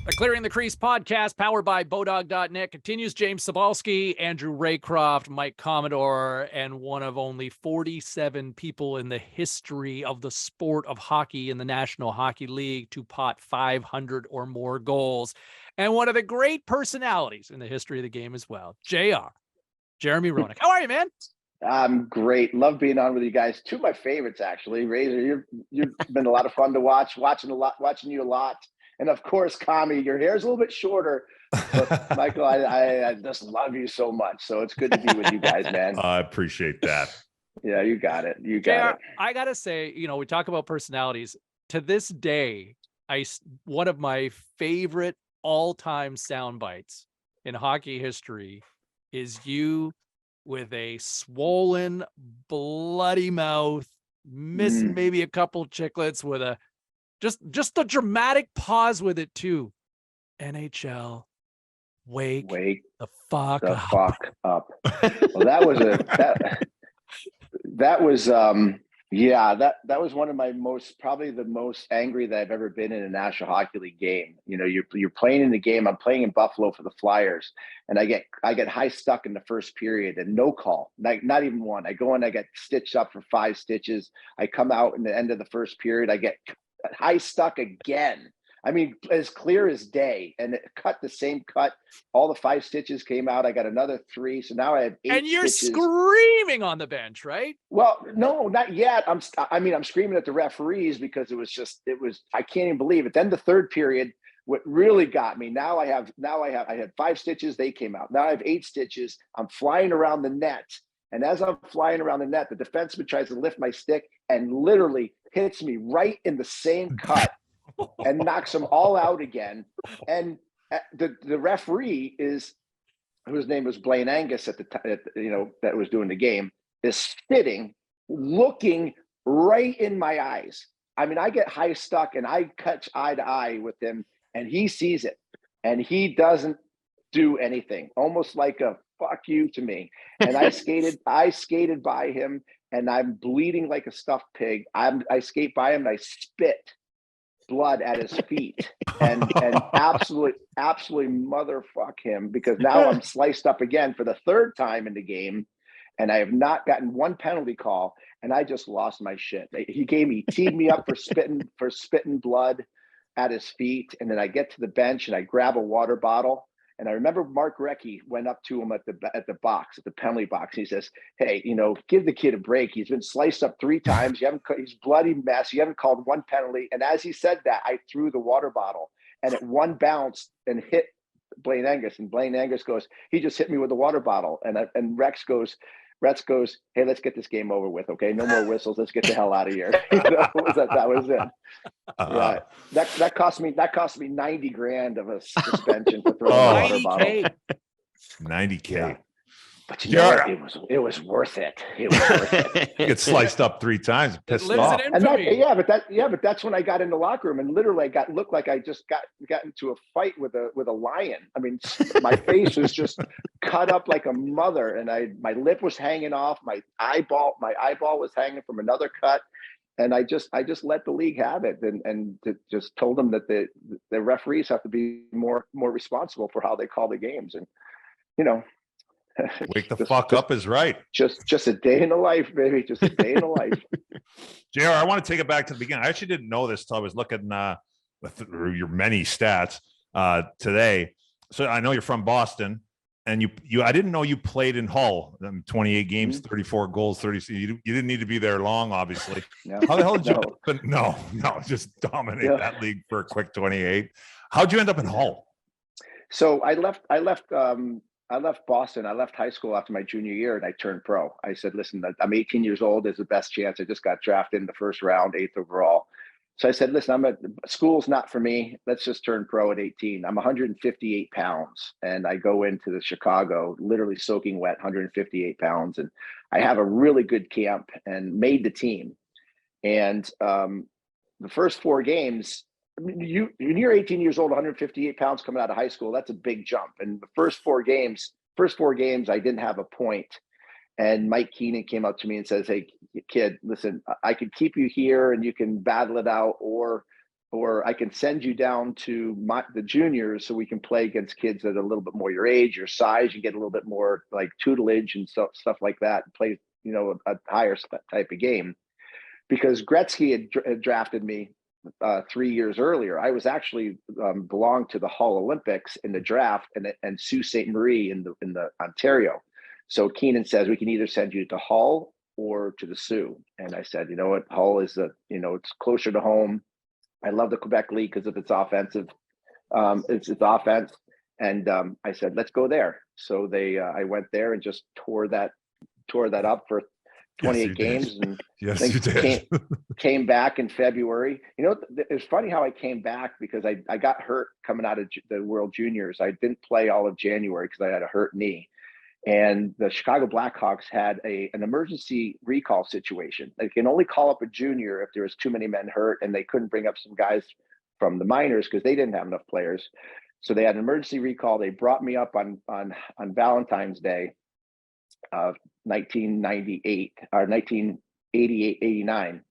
The Clearing the Crease podcast, powered by BODOG.net, continues. James Cybulski, Andrew Raycroft, Mike Commodore, and one of only 47 people in the history of the sport of hockey in the National Hockey League to pot 500 or more goals. And one of the great personalities in the history of the game as well, JR, Jeremy Roenick. How are you, man? I'm great. Love being on with you guys. Two of my favorites, actually. Razor, you've been a lot of fun to watching you a lot. And of course, Kami, your hair's a little bit shorter, but Michael, I just love you so much. So it's good to be with you guys, man. I appreciate that. Yeah, you got it. You got it. I gotta say, we talk about personalities. To this day, one of my favorite all-time sound bites in hockey history is you with a swollen, bloody mouth, missing maybe a couple chiclets with a just a dramatic pause with it too. NHL, wake the fuck up. Well, that was one of my probably the most angry that I've ever been in a National Hockey League game. You're playing in the game. I'm playing in Buffalo for the Flyers, and I get high stuck in the first period and no call, not even one. I go in, I get stitched up for 5 stitches. I come out in the end of the first period, I get high stuck again. I mean, as clear as day, and it cut the same cut. All the 5 stitches came out. I got another 3, so now I have 8. And you're stitches. Screaming on the bench, right? Well, no, not yet. I'm screaming at the referees because I can't even believe it. Then the third period, what really got me, I had 5 stitches. They came out. Now I have 8 stitches. I'm flying around the net. And as I'm flying around the net, the defenseman tries to lift my stick and literally hits me right in the same cut and knocks them all out again. And the referee whose name was Blaine Angus at the time, that was doing the game, is sitting, looking right in my eyes. I mean, I get high stuck and I catch eye to eye with him, and he sees it, and he doesn't do anything, almost like a fuck you to me. And I skated by him, and I'm bleeding like a stuffed pig. I skate by him and I spit blood at his feet and absolutely motherfuck him, because now I'm sliced up again for the 3rd time in the game, and I have not gotten one penalty call, and I just lost my shit. He teed me up for spitting blood at his feet, and then I get to the bench and I grab a water bottle. And I remember Mark Recchi went up to him at the box, at the penalty box. He says, "Hey, give the kid a break. He's been sliced up 3 times. He's bloody mess. You haven't called one penalty." And as he said that, I threw the water bottle, and it one bounced and hit Blaine Angus. And Blaine Angus goes, "He just hit me with the water bottle." And Rex goes, "Hey, let's get this game over with. Okay, no more whistles. Let's get the hell out of here." That was it. Yeah, that cost me $90,000 of a suspension for throwing a water bottle. $90K. Yeah. But it was worth it. It was worth it. You get sliced up 3 times, pissed off. But that's when I got in the locker room, and literally looked like I just got into a fight with a lion. I mean, my face was just cut up like a mother, and my lip was hanging off, my eyeball was hanging from another cut. And I just let the league have it, and just told them that the referees have to be more responsible for how they call the games. And wake the fuck up is right. Just a day in the life, baby. Just a day in the life. JR, I want to take it back to the beginning. I actually didn't know this till I was looking through your many stats today. So I know you're from Boston. And I didn't know you played in Hull. 28 games, 34 goals, 30. You didn't need to be there long, obviously. No. How the hell did you? No, just dominate that league for a quick 28. How'd you end up in Hull? So I left Boston. I left high school after my junior year, and I turned pro. I said, "Listen, I'm 18 years old. There's the best chance." I just got drafted in the 1st round, 8th overall. So I said, "Listen, school's not for me. Let's just turn pro at 18. I'm 158 pounds, and I go into the Chicago, literally soaking wet, 158 pounds. And I have a really good camp and made the team. And the first 4 games, when you're 18 years old, 158 pounds coming out of high school, that's a big jump. And the first four games, I didn't have a point. And Mike Keenan came up to me and says, "Hey, kid, listen, I could keep you here and you can battle it out, or or I can send you down to the juniors so we can play against kids that are a little bit more your age, your size. You get a little bit more like tutelage and stuff like that, and play, you know, a higher type of game. Because Gretzky had drafted me 3 years earlier. I was actually belonged to the Hull Olympics in the draft, and Sault Ste. Marie in the Ontario. So Keenan says we can either send you to Hull or to the Sioux. And I said, you know what, Hull is it's closer to home. I love the Quebec League because of its offensive, it's offense. And I said, let's go there. So I went there and just tore that up for 28 games, and yes, you did. came back in February. You know, it's funny how I came back, because I got hurt coming out of the World Juniors. I didn't play all of January because I had a hurt knee. And the Chicago Blackhawks had an emergency recall situation. They can only call up a junior if there was too many men hurt, and they couldn't bring up some guys from the minors because they didn't have enough players. So they had an emergency recall. They brought me up on Valentine's Day of 1998 or 1988, 89,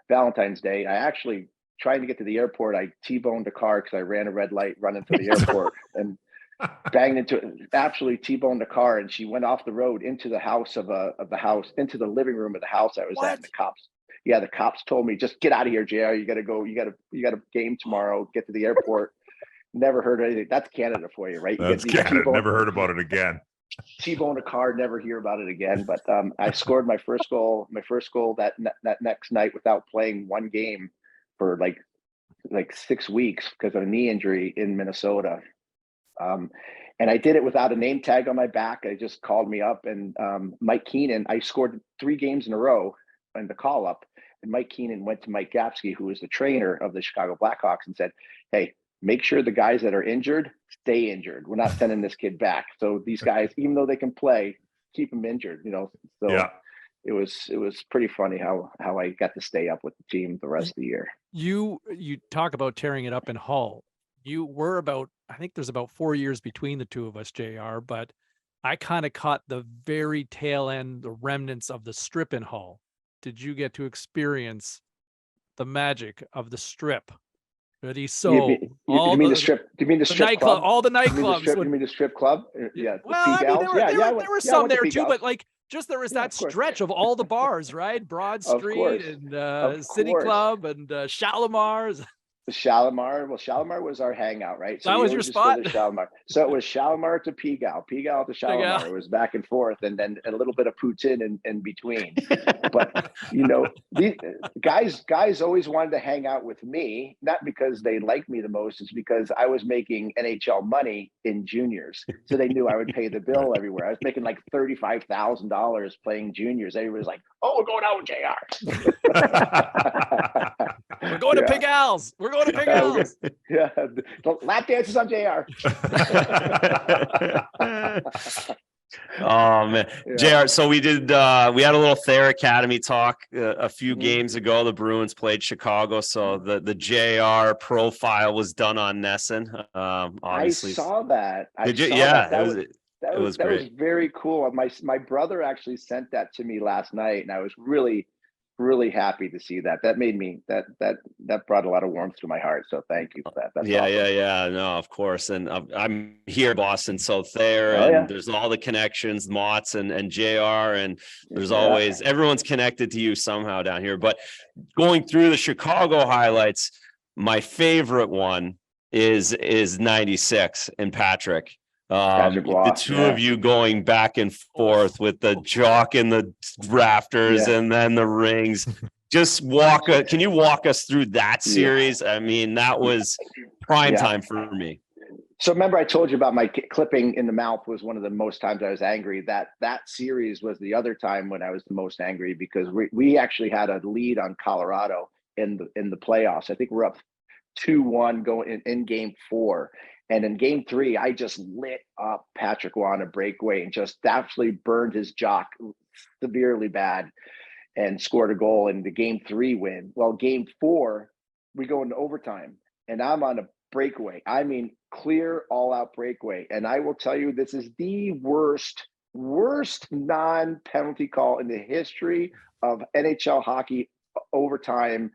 Valentine's Day. I actually, trying to get to the airport, I T-boned a car because I ran a red light running to the airport and banged into it, absolutely T-boned the car, and she went off the road into the house into the living room of the house I was at. And the cops told me, just get out of here, JR. You got to go. You got a game tomorrow. Get to the airport. Never heard anything. That's Canada for you, right? That's Canada. Never heard about it again. T-bone a car, never hear about it again. But I scored my first goal that next night without playing one game for like 6 weeks because of a knee injury in Minnesota. And I did it without a name tag on my back. They just called me up, and Mike Keenan, I scored 3 games in a row in the call up. And Mike Keenan went to Mike Gapsky, who was the trainer of the Chicago Blackhawks, and said, hey, make sure the guys that are injured stay injured. We're not sending this kid back. So these guys, even though they can play, keep them injured, So yeah. It was pretty funny how I got to stay up with the team the rest of the year. You talk about tearing it up in Hull. You were I think there's about 4 years between the two of us, JR, but I kind of caught the very tail end, the remnants of the strip in Hull. Did you get to experience the magic of the strip? Ready? So you mean the strip? Do you mean the strip nightclub? Club? All the nightclubs. You mean the strip club? Yeah. Well, there were some there too, but like there was that stretch of all the bars, right? Broad Street and City Club and Shalimar's. The Shalimar. Well, Shalimar was our hangout, right? So that was your spot. Shalimar. So it was Shalimar to Pigalle to Shalimar. It was back and forth, and then a little bit of Poutine in between. But these guys always wanted to hang out with me, not because they liked me the most. It's because I was making NHL money in juniors, so they knew I would pay the bill everywhere. I was making like $35,000 playing juniors. Everybody's like, "Oh, we're going out with JR." We're going to Pigalle's. We're going to Pigalle's. Yeah, the lap dances on JR. Oh man, yeah. JR. So we had a little Thayer Academy talk a few games ago. The Bruins played Chicago, so the JR profile was done on Nesson. Obviously, I saw that. Did you? Yeah, that was great. Was very cool. My brother actually sent that to me last night, and I was really happy to see that. That made me that brought a lot of warmth to my heart. So thank you for that. That's awesome. Yeah. No, of course. And I'm here in Boston, so there, there's all the connections, Motts and JR, and there's always everyone's connected to you somehow down here. But going through the Chicago highlights, my favorite one is 96 and Patrick. The two of you going back and forth with the jock and the rafters and then the rings. Just can you walk us through that series? I mean, that was prime time for me. So remember I told you about my clipping in the mouth was one of the most times I was angry. That series was the other time when I was the most angry, because we actually had a lead on Colorado in the playoffs. I think we're up 2-1 going in game 4. And in game 3, I just lit up Patrick Roy on a breakaway and just absolutely burned his jock severely bad and scored a goal in the game 3 win. Well, game 4, we go into overtime and I'm on a breakaway. I mean, clear all out breakaway. And I will tell you, this is the worst non-penalty call in the history of NHL hockey overtime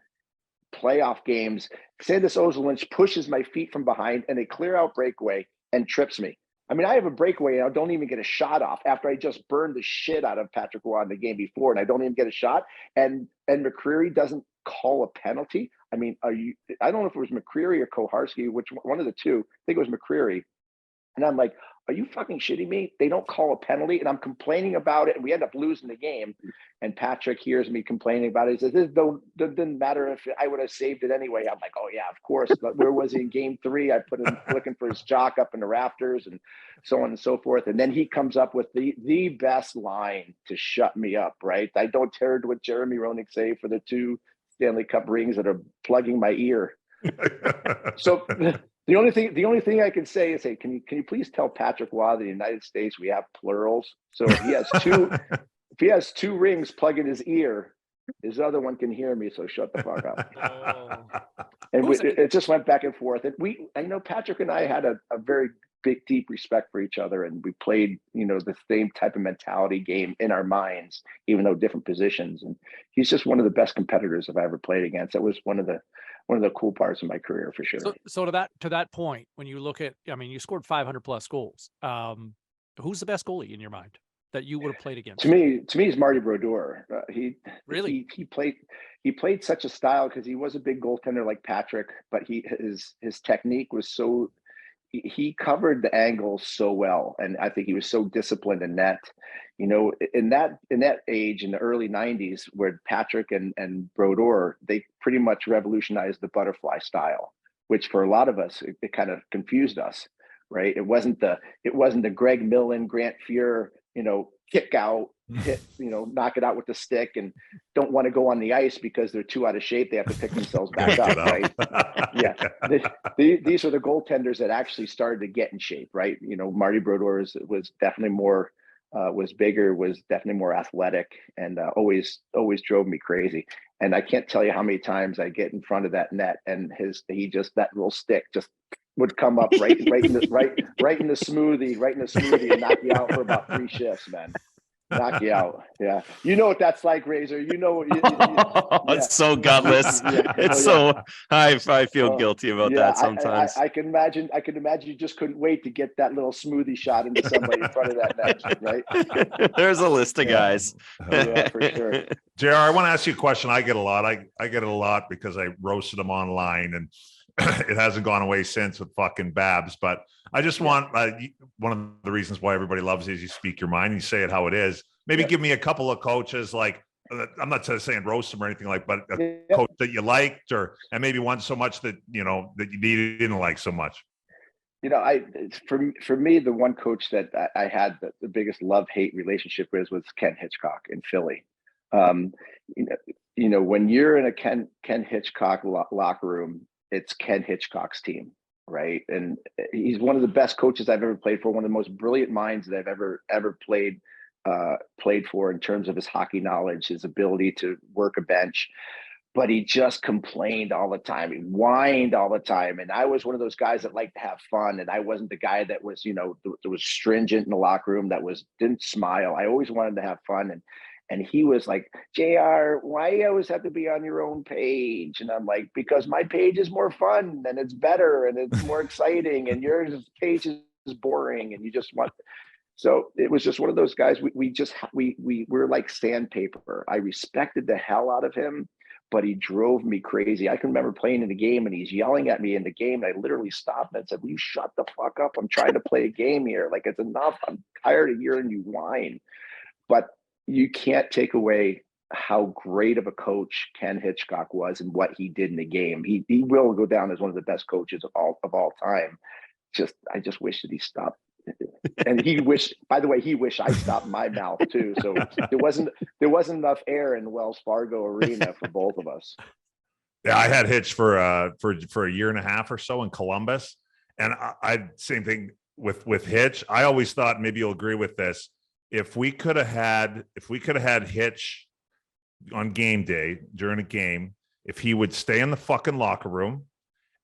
playoff games, Sandis Ozolinsh pushes my feet from behind and a clear out breakaway and trips me. I mean, I have a breakaway and I don't even get a shot off after I just burned the shit out of Patrick Roy in the game before, and I don't even get a shot. And McCreary doesn't call a penalty. I mean, I don't know if it was McCreary or Koharski, which one of the two. I think it was McCreary. And I'm like, are you fucking shitting me? They don't call a penalty, and I'm complaining about it, and we end up losing the game. And Patrick hears me complaining about it. He says, "It didn't matter if I would have saved it anyway." I'm like, "Oh yeah, of course." But where was he in game 3? I put him looking for his jock up in the rafters, and so on and so forth. And then he comes up with the best line to shut me up. Right? I don't care what Jeremy Roenick say for the 2 Stanley Cup rings that are plugging my ear. So. The only thing I can say is, hey, can you please tell Patrick Roy that in the United States we have plurals? So if he has 2 rings plugged in his ear, his other one can hear me. So shut the fuck up. And it just went back and forth. And I know Patrick and I had a very big, deep respect for each other, and we played, the same type of mentality game in our minds, even though different positions. And he's just one of the best competitors I've ever played against. That was one of the cool parts of my career for sure. So to that point, when you look at, I mean, you scored 500 plus goals. Who's the best goalie in your mind that you would have played against? To me, it's Marty Brodeur. He played such a style because he was a big goaltender like Patrick, but his technique was so. He covered the angles so well, and I think he was so disciplined in net. In that age, in the early 90s, where Patrick and Brodeur, they pretty much revolutionized the butterfly style, which for a lot of us, it kind of confused us, right? It wasn't the Greg Millen, Grant Fuhr, kick out, hit, knock it out with the stick, and don't want to go on the ice because they're too out of shape. They have to pick themselves back up, right? Yeah. These are the goaltenders that actually started to get in shape, right? Marty Brodeur was definitely more, was bigger, was definitely more athletic, and always drove me crazy. And I can't tell you how many times I get in front of that net, and that little stick just would come up right in the smoothie and knock you out for about 3 shifts, man. Knock you out. Yeah. You know what that's like, Razor. It's so gutless. I feel guilty about that sometimes. I can imagine you just couldn't wait to get that little smoothie shot into somebody in front of that net, right? There's a list of guys. Yeah, for sure. JR, I want to ask you a question. I get a lot. I get it a lot because I roasted them online, and it hasn't gone away since with fucking Babs. But I just want, one of the reasons why everybody loves you is you speak your mind, you say it how it is. Maybe give me a couple of coaches, like, I'm not saying roast them or anything like, but a coach that you liked, and maybe one so much that, that you didn't like so much. For me, the one coach that I had the biggest love-hate relationship with was Ken Hitchcock in Philly. When you're in a Ken Hitchcock locker room, it's Ken Hitchcock's team, right? And he's one of the best coaches I've ever played for, one of the most brilliant minds that I've ever played for in terms of his hockey knowledge, his ability to work a bench. But he just complained all the time. He whined all the time. And I was one of those guys that liked to have fun. And I wasn't the guy that was, that was stringent in the locker room, that didn't smile. I always wanted to have fun. And he was like, JR, why you always have to be on your own page? And I'm like, because my page is more fun and it's better and it's more exciting, and your page is boring and you just want. So it was just one of those guys. We were like sandpaper. I respected the hell out of him, but he drove me crazy. I can remember playing in the game and he's yelling at me in the game. And I literally stopped and said, will you shut the fuck up? I'm trying to play a game here. Like, it's enough. I'm tired of hearing you whine. But you can't take away how great of a coach Ken Hitchcock was and what he did in the game. He will go down as one of the best coaches of all time. I just wish that he stopped. And he wished I stopped my mouth too. So there wasn't enough air in Wells Fargo Arena for both of us. Yeah, I had Hitch for a year and a half or so in Columbus, and I same thing with Hitch. I always thought, maybe you'll agree with this, if we could have had Hitch on game day during a game, if he would stay in the fucking locker room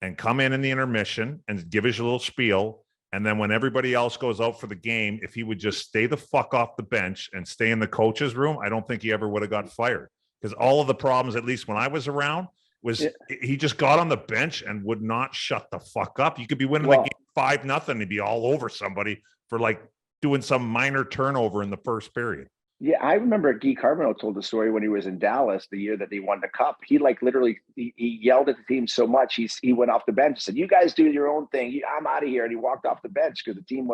and come in the intermission and give his little spiel, and then when everybody else goes out for the game, if he would just stay the fuck off the bench and stay in the coach's room, I don't think he ever would have got fired. Because all of the problems, at least when I was around, was Yeah. he just got on the bench and would not shut the fuck up. You could be winning Well- the game 5-0 and be all over somebody for like doing some minor turnover in the first period. Yeah, I remember Guy Carbonneau told the story when he was in Dallas the year that they won the cup. He like literally he yelled at the team so much he went off the bench and said, "You guys do your own thing. I'm out of here." And he walked off the bench because the team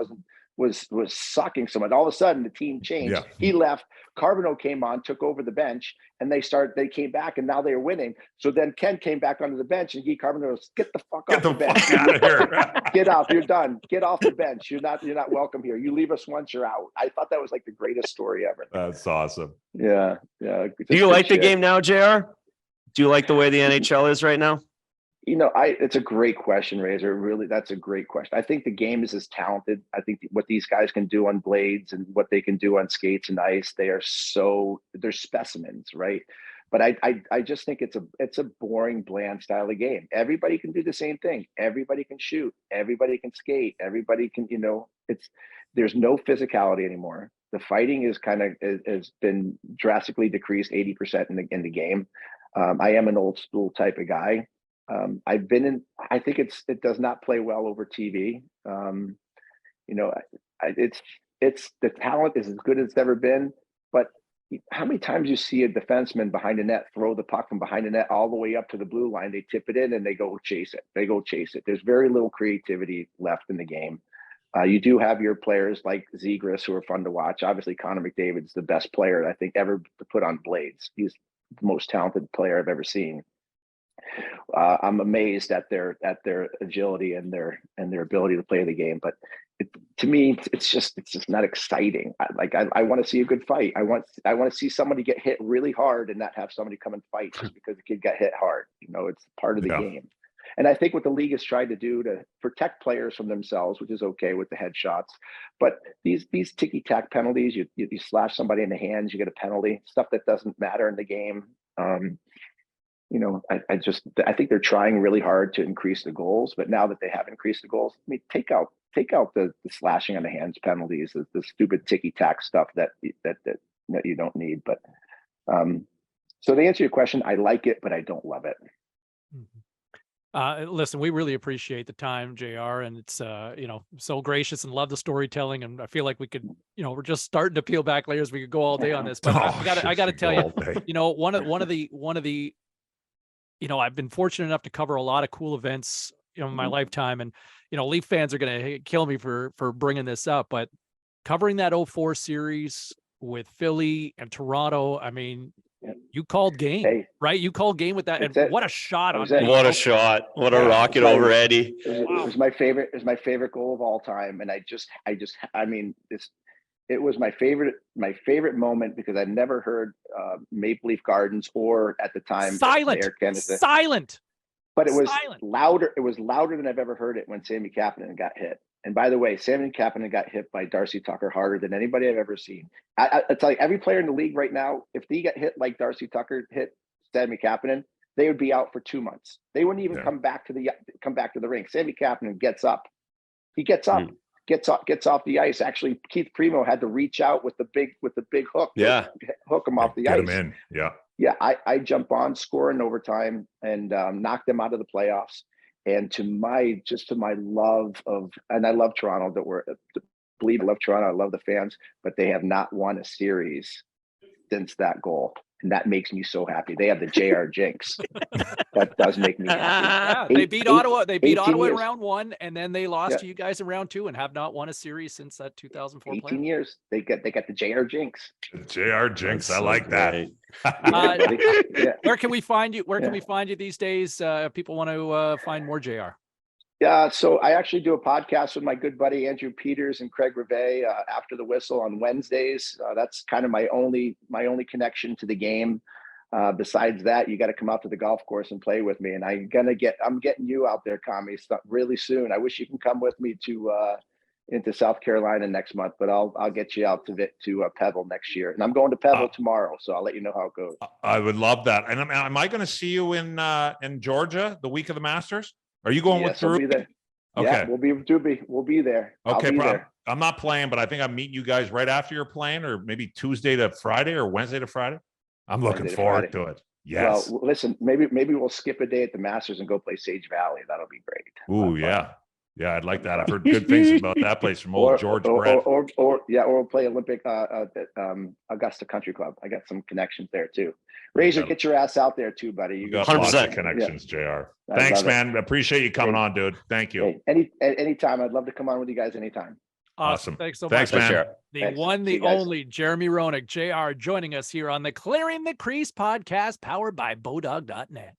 was sucking so much. All of a sudden, the team changed. Yeah. He left. Carbonneau came on, took over the bench, and they came back, and now they are winning. So then Ken came back onto the bench, and Guy Carbonneau goes, "Get the fuck off the bench. fuck out of here. Get off. You're done. Get off the bench. You're not welcome here. You leave us once, you're out." I thought that was like the greatest story ever. That's awesome. Yeah. Do you like the game now, JR? Do you like the way the NHL is right now? It's a great question, Razor. Really, that's a great question. I think the game is as talented. I think what these guys can do on blades and what they can do on skates and ice, they're specimens, right? But I just think it's a boring, bland style of game. Everybody can do the same thing. Everybody can shoot. Everybody can skate. Everybody can, there's no physicality anymore. The fighting has been drastically decreased 80% in the game. I am an old school type of guy. I think it does not play well over TV. It's the talent is as good as it's ever been, but how many times you see a defenseman behind the net throw the puck from behind the net all the way up to the blue line, they tip it in and they go chase it. There's very little creativity left in the game. You do have your players like Zegras who are fun to watch. Obviously, Connor McDavid's the best player I think ever to put on blades. He's the most talented player I've ever seen. I'm amazed at their agility and their ability to play the game, but to me, it's just not exciting. I want to see a good fight. I want to see somebody get hit really hard and not have somebody come and fight just because the kid got hit hard. It's part of the game. And I think what the league has tried to do to protect players from themselves, which is okay with the headshots, but these ticky-tack penalties, you slash somebody in the hands, you get a penalty, stuff that doesn't matter in the game. I think they're trying really hard to increase the goals, but now that they have increased the goals, I mean, take out the slashing on the hands penalties, the stupid ticky-tack stuff that you don't need. But so to answer your question, I like it, but I don't love it. Listen, we really appreciate the time, JR, and it's so gracious and love the storytelling. And I feel like we could, we're just starting to peel back layers. We could go all day on this, but I got to tell you, one of the I've been fortunate enough to cover a lot of cool events, in my lifetime, and Leaf fans are going to kill me for bringing this up, but covering that 04 series with Philly and Toronto, I mean, you called game, right? You called game with that, and what a shot! What a shot! What a rocket over Eddie! It was my favorite. It was my favorite goal of all time, and it was my favorite moment because I'd never heard Maple Leaf Gardens or at the time silent. But it was louder. It was louder than I've ever heard it when Sammy Kapanen got hit. And by the way, Sammy Kapanen got hit by Darcy Tucker harder than anybody I've ever seen. I tell you, every player in the league right now, if they get hit like Darcy Tucker hit Sammy Kapanen, they would be out for 2 months. They wouldn't even come back to the ring. Sammy Kapanen gets up. He gets up. Gets off the ice. Actually, Keith Primo had to reach out with the big hook. Yeah, hook him off the ice. Get him in. Yeah. I jump on, score in overtime, and knock them out of the playoffs. And to my love of, and I love Toronto. I love Toronto. I love the fans, but they have not won a series since that goal. And that makes me so happy. They have the JR jinx. That does make me happy. Yeah, they beat Ottawa. They beat Ottawa in round 1, and then they lost to you guys in round 2, and have not won a series since that 2004. 18 years. They got the JR jinx. The JR jinx. I like that. Where can we find you? Where can we find you these days? If people want to find more JR. Yeah, so I actually do a podcast with my good buddy Andrew Peters and Craig Rivet after the whistle on Wednesdays. That's kind of my only connection to the game. Besides that, you got to come out to the golf course and play with me. And I'm getting you out there, Kami, really soon. I wish you can come with me into South Carolina next month, but I'll get you out to Pebble next year. And I'm going to Pebble tomorrow, so I'll let you know how it goes. I would love that. And am I going to see you in Georgia the week of the Masters? Are you going with Drew? We'll be there. Okay. Yeah, we'll be there. Okay, I'm not playing, but I think I'm meeting you guys right after you're playing, or maybe Tuesday to Friday or Wednesday to Friday. I'm looking forward to it. Yes. Well, listen, maybe we'll skip a day at the Masters and go play Sage Valley. That'll be great. Ooh, yeah. Yeah, I'd like that. I've heard good things about that place from old George Brett. Or we'll play Olympic Augusta Country Club. I got some connections there too. Razor, get your ass out there too, buddy. You You got got lots of 100%. connections, JR. I Thanks, love it. man. Appreciate you coming on, dude. Thank you. Hey, anytime. I'd love to come on with you guys anytime. Awesome. Thanks so Thanks, much. man. Sure. The Thanks. one, See the you guys. only Jeremy Roenick, JR, joining us here on the Clearing the Crease podcast, powered by BODOG.net.